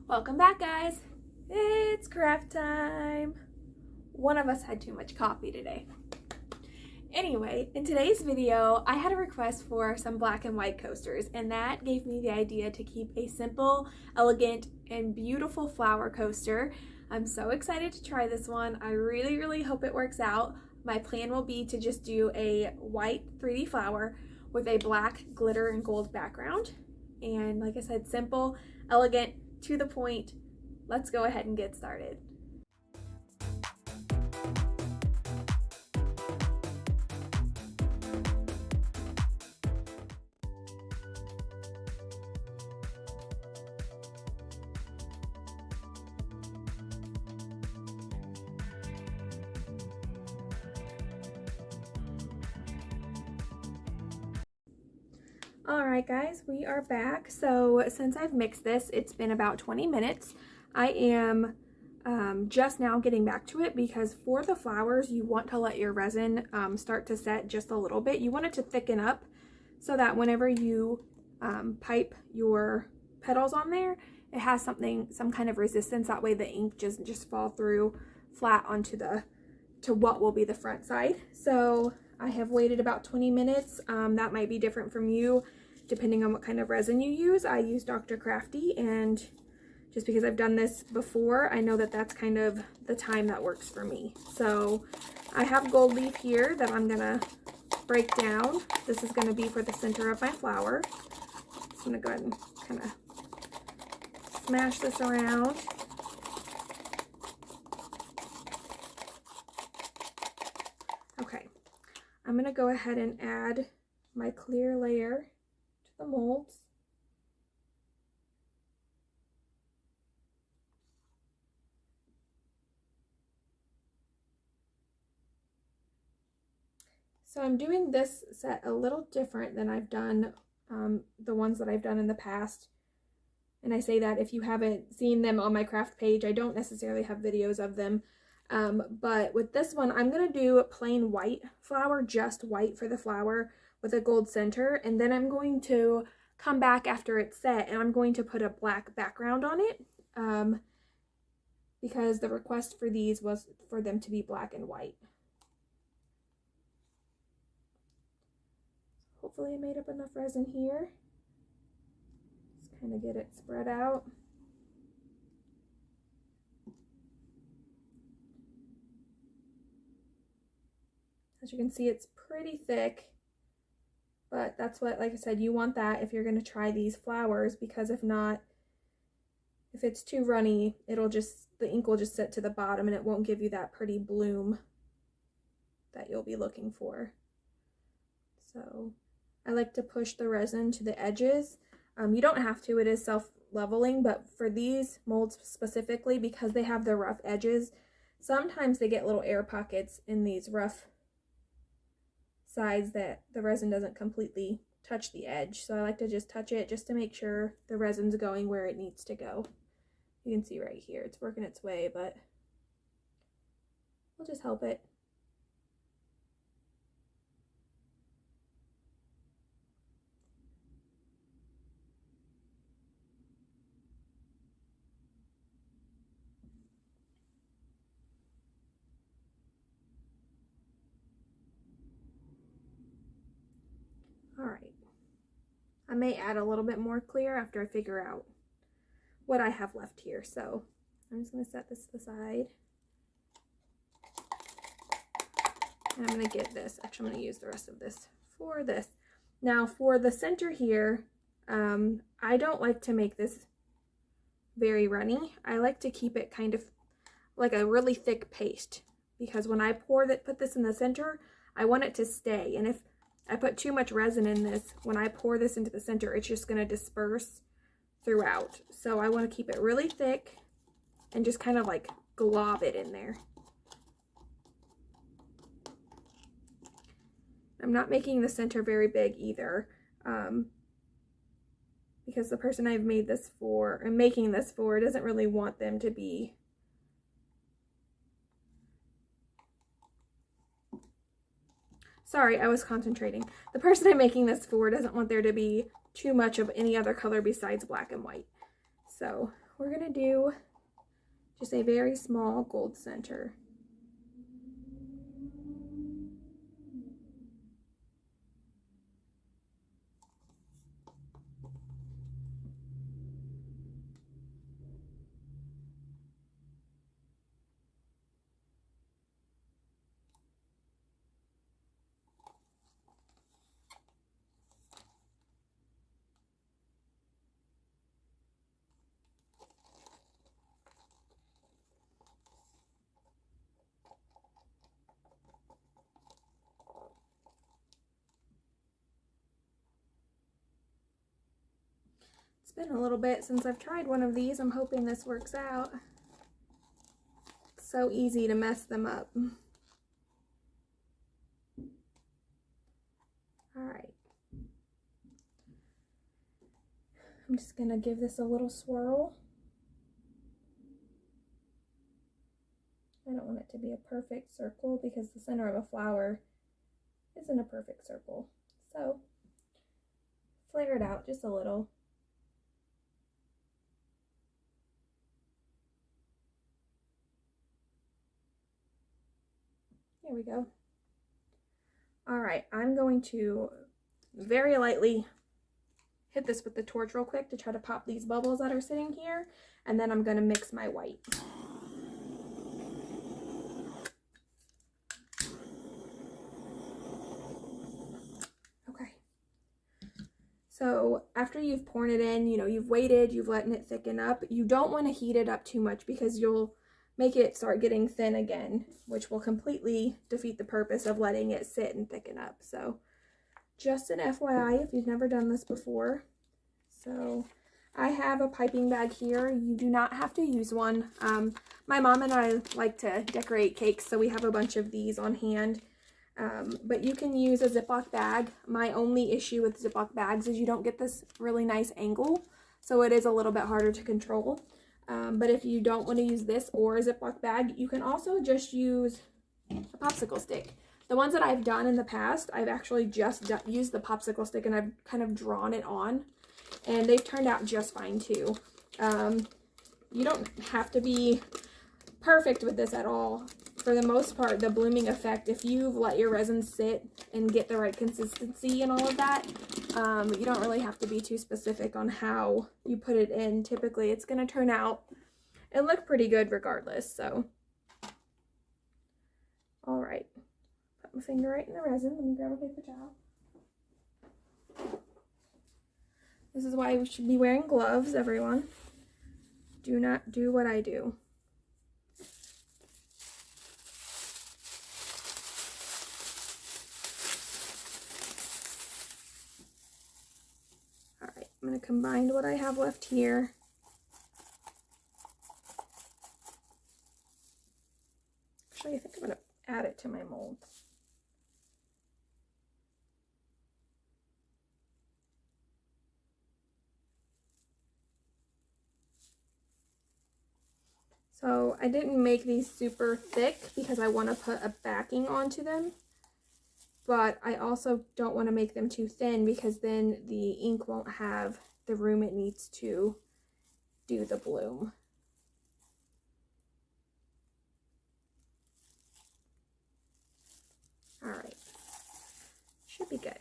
Welcome back, guys. It's craft time. One of us had too much coffee today. Anyway, in today's video, I had a request for some black and white coasters, and that gave me the idea to keep a simple, elegant, and beautiful flower coaster. I'm so excited to try this one. I really hope it works out. My plan will be to just do a white 3D flower with a black glitter and gold background. And like I said, simple, elegant, to the point. Let's go ahead and get started. Alright guys, we are back. So since I've mixed this, it's been about 20 minutes. I am just now getting back to it because for the flowers, you want to let your resin start to set just a little bit. You want it to thicken up so that whenever you pipe your petals on there, it has some kind of resistance. That way the ink doesn't just fall through flat onto what will be the front side. So I have waited about 20 minutes. That might be different from you depending on what kind of resin you use. I use Dr. Crafty, and just because I've done this before, I know that that's kind of the time that works for me. So I have gold leaf here that I'm gonna break down. This is gonna be for the center of my flower. I'm gonna go ahead and kind of smash this around. Okay, I'm gonna go ahead and add my clear layer to the molds. So I'm doing this set a little different than I've done the ones that I've done in the past. And I say that if you haven't seen them on my craft page, I don't necessarily have videos of them. But with this one, I'm going to do plain white flower, just white for the flower with a gold center. And then I'm going to come back after it's set and I'm going to put a black background on it. Because the request for these was for them to be black and white. Hopefully I made up enough resin here. Just kind of get it spread out. As you can see, it's pretty thick, but that's what, like I said, you want that if you're going to try these flowers, because if not, if it's too runny, the ink will just sit to the bottom and it won't give you that pretty bloom that you'll be looking for. So I like to push the resin to the edges. You don't have to, it is self-leveling, but for these molds specifically, because they have the rough edges, sometimes they get little air pockets in these rough sides that the resin doesn't completely touch the edge. So I like to just touch it just to make sure the resin's going where it needs to go. You can see right here, it's working its way, but we'll just help it. Alright, I may add a little bit more clear after I figure out what I have left here. So I'm just going to set this to the side. And I'm going to get this. Actually, I'm going to use the rest of this for this. Now for the center here, I don't like to make this very runny. I like to keep it kind of like a really thick paste, because when I put this in the center, I want it to stay. And if I put too much resin in this, when I pour this into the center, it's just going to disperse throughout. So I want to keep it really thick and just kind of like glob it in there. I'm not making the center very big either, because the person I'm making this for doesn't really want them to be Sorry, I was concentrating. The person I'm making this for doesn't want there to be too much of any other color besides black and white. So we're gonna do just a very small gold center. It's been a little bit since I've tried one of these. I'm hoping this works out. It's so easy to mess them up. All right. I'm just gonna give this a little swirl. I don't want it to be a perfect circle because the center of a flower isn't a perfect circle. So flare it out just a little. There we go. All right, I'm going to very lightly hit this with the torch real quick to try to pop these bubbles that are sitting here, and then I'm going to mix my white. Okay. So after you've poured it in, you've waited, you've letting it thicken up. You don't want to heat it up too much because you'll make it start getting thin again, which will completely defeat the purpose of letting it sit and thicken up. So just an FYI if you've never done this before. So I have a piping bag here. You do not have to use one. My mom and I like to decorate cakes, so we have a bunch of these on hand. But you can use a Ziploc bag. My only issue with Ziploc bags is you don't get this really nice angle, so it is a little bit harder to control. But if you don't want to use this or a Ziploc bag, you can also just use a popsicle stick. The ones that I've done in the past, I've actually just used the popsicle stick and I've kind of drawn it on, and they've turned out just fine too. You don't have to be perfect with this at all. For the most part, the blooming effect, if you've let your resin sit and get the right consistency and all of that, you don't really have to be too specific on how you put it in. Typically, it's going to turn out and look pretty good regardless. So, all right. Put my finger right in the resin. Let me grab a paper towel. This is why we should be wearing gloves, everyone. Do not do what I do. I'm going to combine what I have left here. Actually, I think I'm going to add it to my molds. So I didn't make these super thick because I want to put a backing onto them. But I also don't want to make them too thin because then the ink won't have the room it needs to do the bloom. All right, should be good.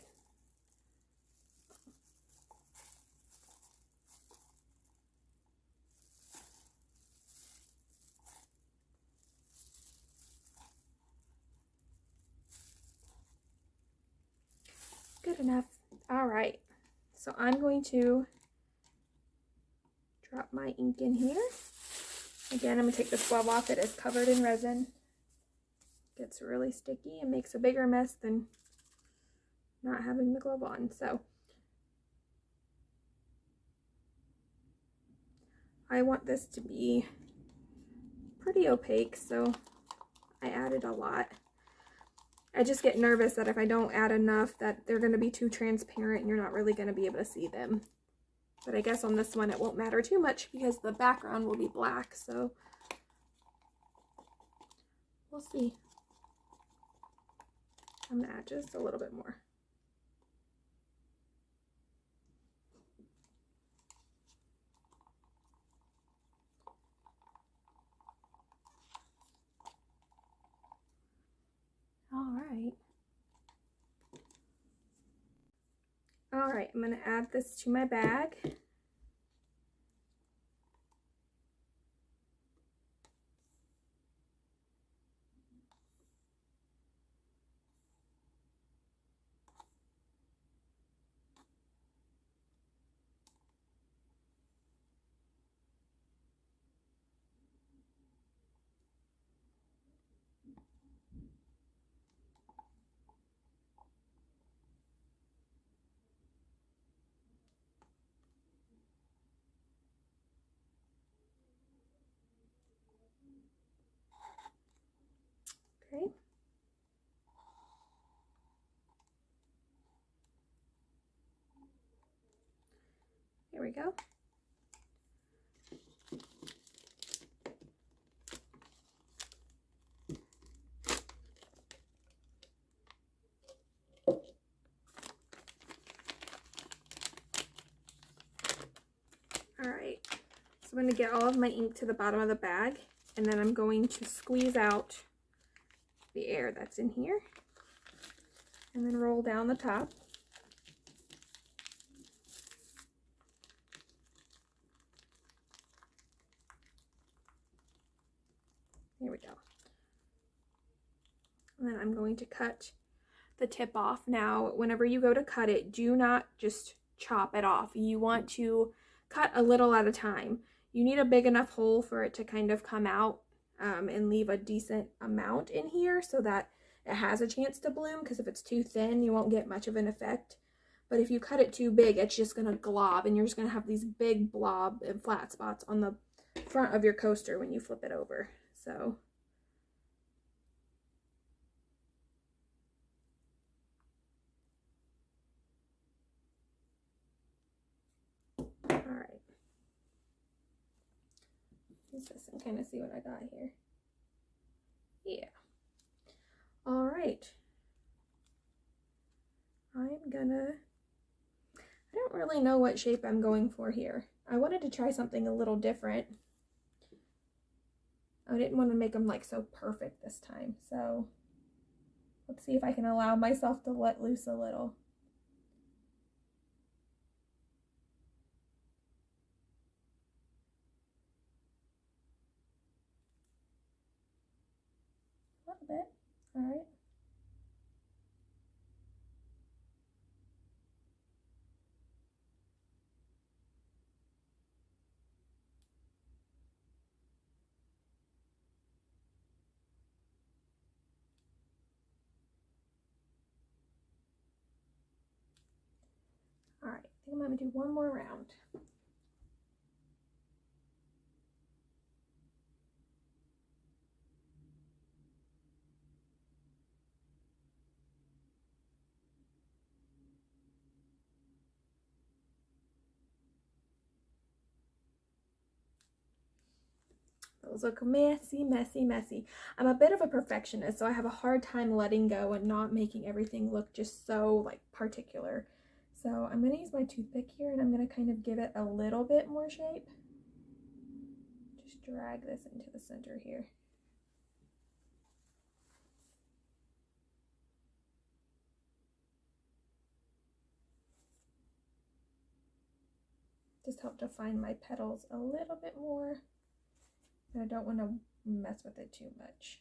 Good enough. All right, so I'm going to drop my ink in here. Again, I'm going to take this glove off. It is covered in resin. Gets really sticky and makes a bigger mess than not having the glove on. So I want this to be pretty opaque, so I added a lot. I just get nervous that if I don't add enough that they're going to be too transparent and you're not really going to be able to see them. But I guess on this one it won't matter too much because the background will be black, so we'll see. I'm going to add just a little bit more. right, I'm going to add this to my bag. Okay. Here we go. All right, so I'm going to get all of my ink to the bottom of the bag, and then I'm going to squeeze out the air that's in here, and then roll down the top. Here we go. And then I'm going to cut the tip off. Now, whenever you go to cut it, do not just chop it off. You want to cut a little at a time. You need a big enough hole for it to kind of come out and leave a decent amount in here so that it has a chance to bloom, because if it's too thin, you won't get much of an effect. But if you cut it too big, it's just going to glob, and you're just going to have these big blob and flat spots on the front of your coaster when you flip it over. So alright, use this and kind of see what I got here. Yeah. Alright. I don't really know what shape I'm going for here. I wanted to try something a little different. I didn't want to make them like so perfect this time. So let's see if I can allow myself to let loose a little. A little bit. All right. All right, I think I'm going to do one more round. Those look messy, messy, messy. I'm a bit of a perfectionist, so I have a hard time letting go and not making everything look just so like particular. So I'm going to use my toothpick here, and I'm going to kind of give it a little bit more shape. Just drag this into the center here. Just help define my petals a little bit more. And I don't want to mess with it too much.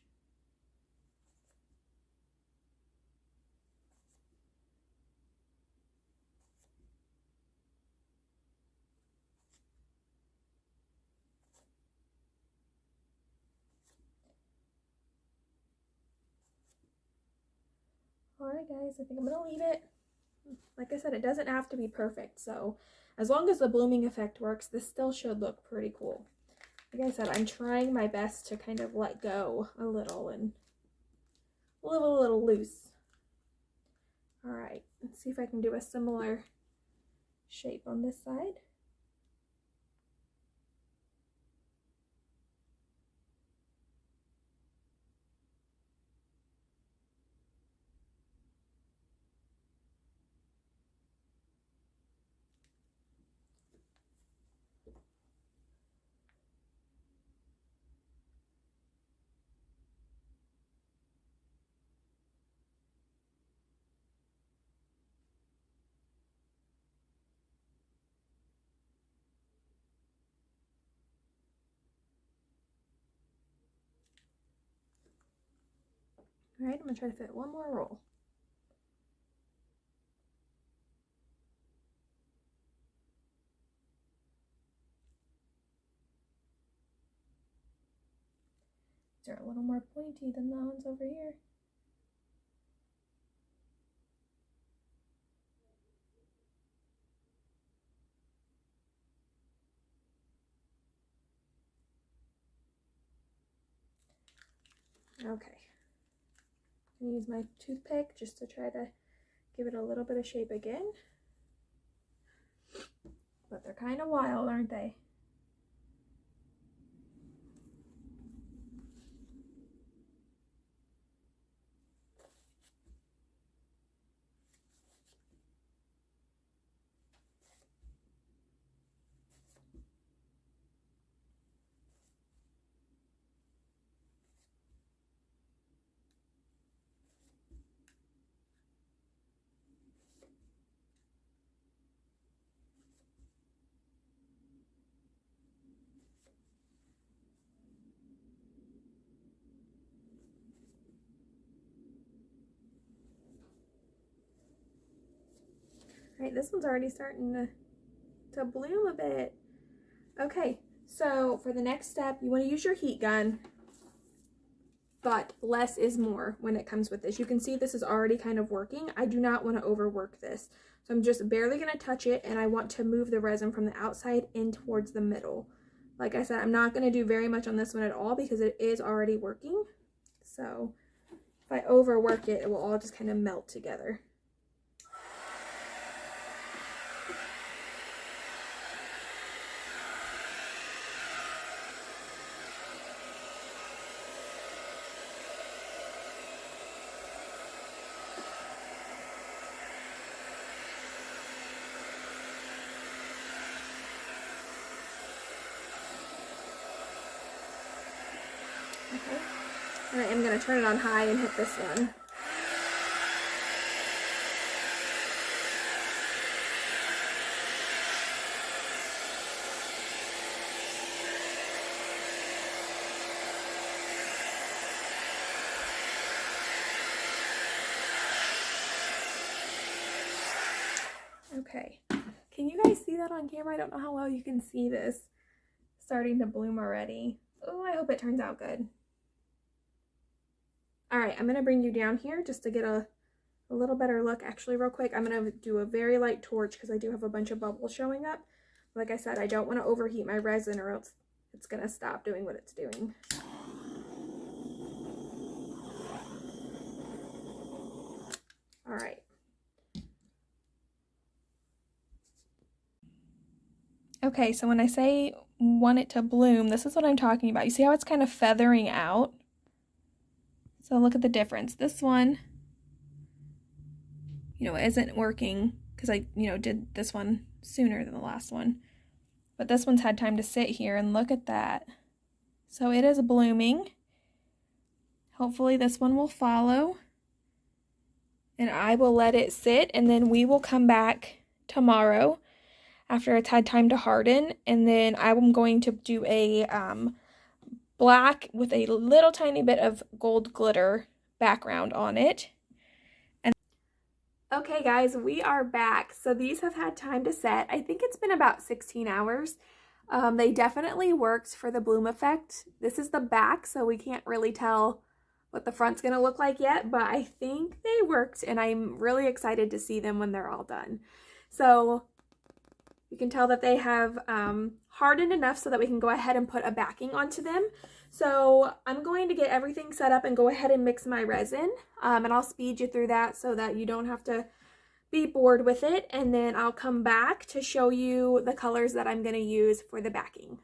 Alright guys, I think I'm going to leave it. Like I said, it doesn't have to be perfect, so as long as the blooming effect works, this still should look pretty cool. Like I said, I'm trying my best to kind of let go a little and live a little loose. Alright, let's see if I can do a similar shape on this side. All right, I'm gonna try to fit one more roll. They're a little more pointy than the ones over here. Okay. I'm gonna use my toothpick just to try to give it a little bit of shape again. But they're kind of wild, aren't they? All right, this one's already starting to bloom a bit. Okay, so for the next step, you want to use your heat gun, but less is more when it comes with this. You can see this is already kind of working. I do not want to overwork this. So I'm just barely going to touch it, and I want to move the resin from the outside in towards the middle. Like I said, I'm not going to do very much on this one at all because it is already working. So if I overwork it, it will all just kind of melt together. Okay. And I am going to turn it on high and hit this one. Okay. Can you guys see that on camera? I don't know how well you can see this starting to bloom already. Oh, I hope it turns out good. All right, I'm going to bring you down here just to get a little better look. Actually, real quick, I'm going to do a very light torch because I do have a bunch of bubbles showing up. Like I said, I don't want to overheat my resin or else it's going to stop doing what it's doing. All right. Okay, so when I say want it to bloom, this is what I'm talking about. You see how it's kind of feathering out? So look at the difference. This one, isn't working because I, did this one sooner than the last one. But this one's had time to sit here, and look at that. So it is blooming. Hopefully this one will follow. And I will let it sit, and then we will come back tomorrow after it's had time to harden. And then I'm going to do a black with a little tiny bit of gold glitter background on it. And okay guys, we are back. So these have had time to set. I think it's been about 16 hours. They definitely worked for the bloom effect. This is the back, so we can't really tell what the front's gonna look like yet, but I think they worked, and I'm really excited to see them when they're all done. So you can tell that they have hardened enough so that we can go ahead and put a backing onto them. So I'm going to get everything set up and go ahead and mix my resin, and I'll speed you through that so that you don't have to be bored with it, and then I'll come back to show you the colors that I'm going to use for the backing.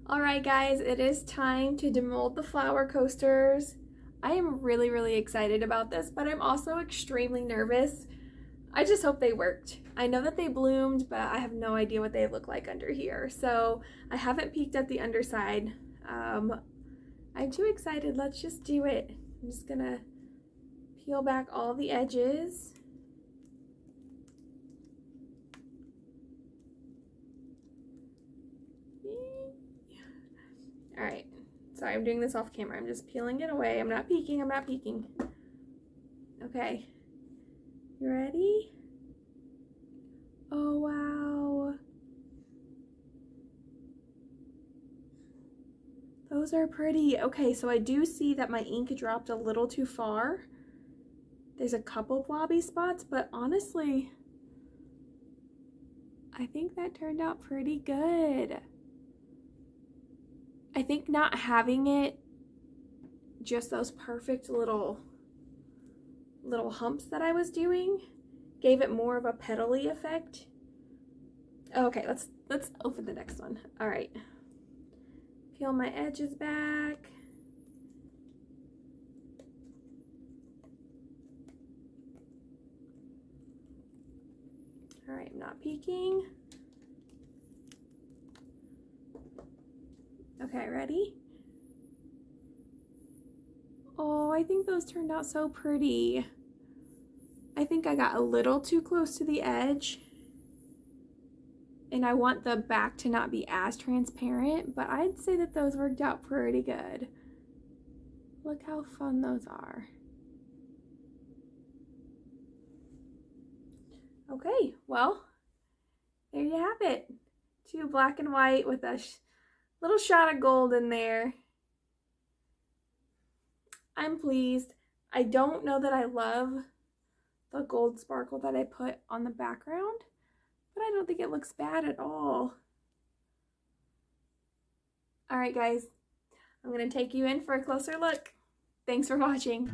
Alright guys, it is time to demold the flower coasters. I am really, really excited about this, but I'm also extremely nervous. I just hope they worked. I know that they bloomed, but I have no idea what they look like under here. So I haven't peeked at the underside. I'm too excited. Let's just do it. I'm just gonna peel back all the edges. All right. Sorry, I'm doing this off camera. I'm just peeling it away. I'm not peeking. I'm not peeking. Okay. You ready? Oh, wow. Those are pretty. Okay, so I do see that my ink dropped a little too far. There's a couple blobby spots, but honestly, I think that turned out pretty good. I think not having it just those perfect little humps that I was doing gave it more of a petally effect. Okay, let's open the next one. All right. Peel my edges back. All right, I'm not peeking. Okay, ready? Oh, I think those turned out so pretty. I think I got a little too close to the edge. And I want the back to not be as transparent, but I'd say that those worked out pretty good. Look how fun those are. Okay, well, there you have it. 2 black and white with a little shot of gold in there. I'm pleased. I don't know that I love the gold sparkle that I put on the background, but I don't think it looks bad at all. All right, guys, I'm gonna take you in for a closer look. Thanks for watching.